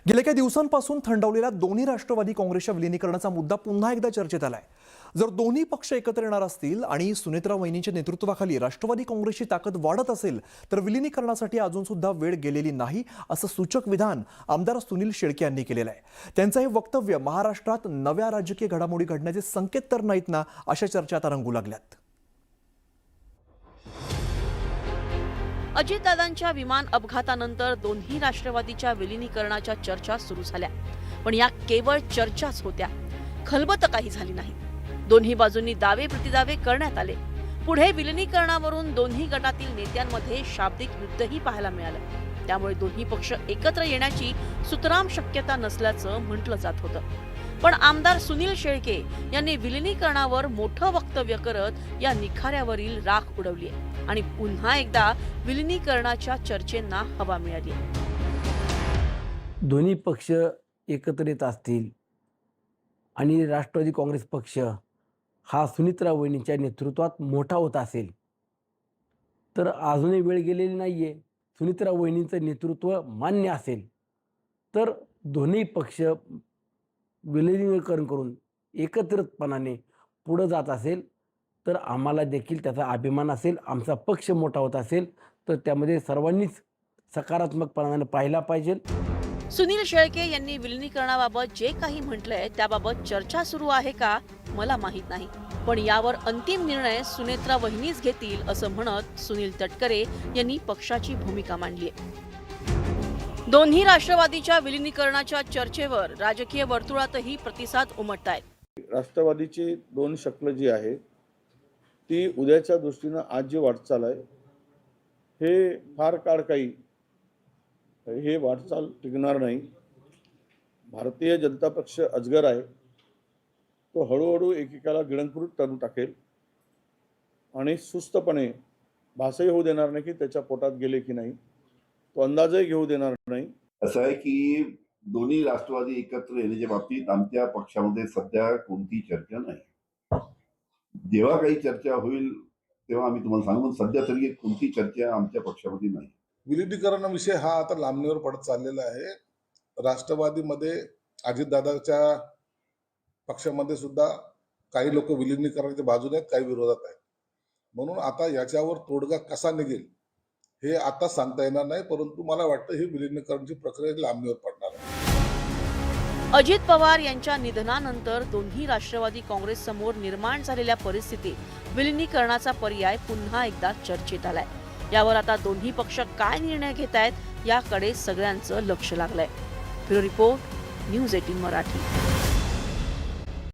गेल्या काही दिवसांपासून थंडावलेल्या दोन्ही राष्ट्रवादी काँग्रेसच्या विलीनीकरणाचा मुद्दा पुन्हा एकदा चर्चेत आलाय। जर दोन्ही पक्ष एकत्र येणार असतील आणि सुनेत्रा वहिनींच्या नेतृत्वाखाली राष्ट्रवादी काँग्रेसची ताकद वाढत असेल तर विलीनीकरणासाठी अजून सुद्धा वेळ गेलेली नाही असं सूचक विधान आमदार सुनील शेळके यांनी केलेलं आहे। त्यांचं हे वक्तव्य महाराष्ट्रात नव्या राजकीय घडामोडी घडण्याचे संकेत तर नाहीत ना, अशा चर्चा आता रंगू लागल्यात। अजितदादांच्या विमान अपघातानंतर दोन्ही राष्ट्रवादीच्या विलीनीकरणाच्या चर्चा सुरू झाल्या, पण या केवळ चर्चाच होत्या, खलबत काही झाली नाही। दोन्ही बाजूंनी दावे प्रतिदावे करण्यात आले। पुढे विलीनीकरणावरून दोन्ही गटातील नेत्यांमध्ये शाब्दिक युद्धही पाहायला मिळालं। त्यामुळे दोन्ही पक्ष एकत्र येण्याची सुतराम शक्यता नसल्याचं म्हटलं जात होतं। पण आमदार सुनील शेळके यांनी विलीनीकरणावर मोठं वक्तव्य करत या निखाऱ्यावरील राख उडवली आहे आणि पुन्हा एकदा विलीनीकरणाच्या चर्चेंना हवा मिळाली आहे। दोन्ही पक्ष एकत्र येत असतील आणि राष्ट्रवादी काँग्रेस पक्ष हा सुनेत्रा वहिनींच्या नेतृत्वात मोठा होत असेल तर अजूनही वेळ गेलेली नाहीये। सुनेत्रा वहिनींचं नेतृत्व मान्य असेल तर दोन्ही पक्ष विलीनीकरण करून एकत्रितपणाने पुढे जात असेल तर आम्हाला देखील त्याचा अभिमान असेल। आमचा पक्ष मोठा होत असेल तर त्यामध्ये सर्वांनीच सकारात्मकपणाने पाहिला पाहिजे। सुनील शेळके यांनी विलीनीकरणाबाबत जे काही म्हटलंय त्याबाबत चर्चा सुरू आहे का मला माहित नाही, पण यावर अंतिम निर्णय सुनेत्रा वहिनीच घेतील असं म्हणत सुनील तटकरे यांनी पक्षाची भूमिका मांडली आहे। दोन्ही राष्ट्रवादीच्या विलीनीकरणाच्या चर्चेवर राजकीय वर्तुळातही प्रतिसाद उमटतायत। राष्ट्रवादीची दोन शक्ल जी आहे ती उद्याच्या दृष्टीनं आज जी वाटचाल आहे हे फार काळ काही हे वाटचाल टिकणार नाही। भारतीय जनता पक्ष अजगर आहे, तो हळूहळू एकेकाला गिळंकृत करून टाकेल आणि सुस्तपणे भासही होऊ देणार नाही की त्याच्या पोटात गेले की नाही, तो अंदाजही घेऊ देणार नाही। असं आहे की दोन्ही राष्ट्रवादी एकत्र येण्याच्या बाबतीत आमच्या पक्षामध्ये सध्या कोणती चर्चा नाही। जेव्हा काही चर्चा होईल तेव्हा आम्ही तुम्हाला सांगू, पण सध्या तरी कोणती चर्चा आमच्या पक्षामध्ये नाही। विलीनीकरण विषय हा आता लांबणीवर पडत चाललेला आहे। राष्ट्रवादीमध्ये अजितदादाच्या पक्षामध्ये सुद्धा काही लोक विलीनीकरणाच्या बाजूने आहेत, काही विरोधात आहेत। म्हणून आता याच्यावर तोडगा कसा निघेल हे आता सांगता येणार नाही, परंतु मला वाटतं ही विलीनीकरणाची प्रक्रिया लांबणीवर पडणार आहे। अजित पवार यांच्या निधनानंतर दोन्ही राष्ट्रवादी काँग्रेस समोर निर्माण झालेल्या परिस्थितीत विलीनीकरणाचा पर्याय पुन्हा एकदा चर्चेत आलाय। यावर आता दोन्ही पक्ष काय निर्णय घेतायत याकडे सगळ्यांचं लक्ष लागलंय। Bureau report, news 18 Marathi.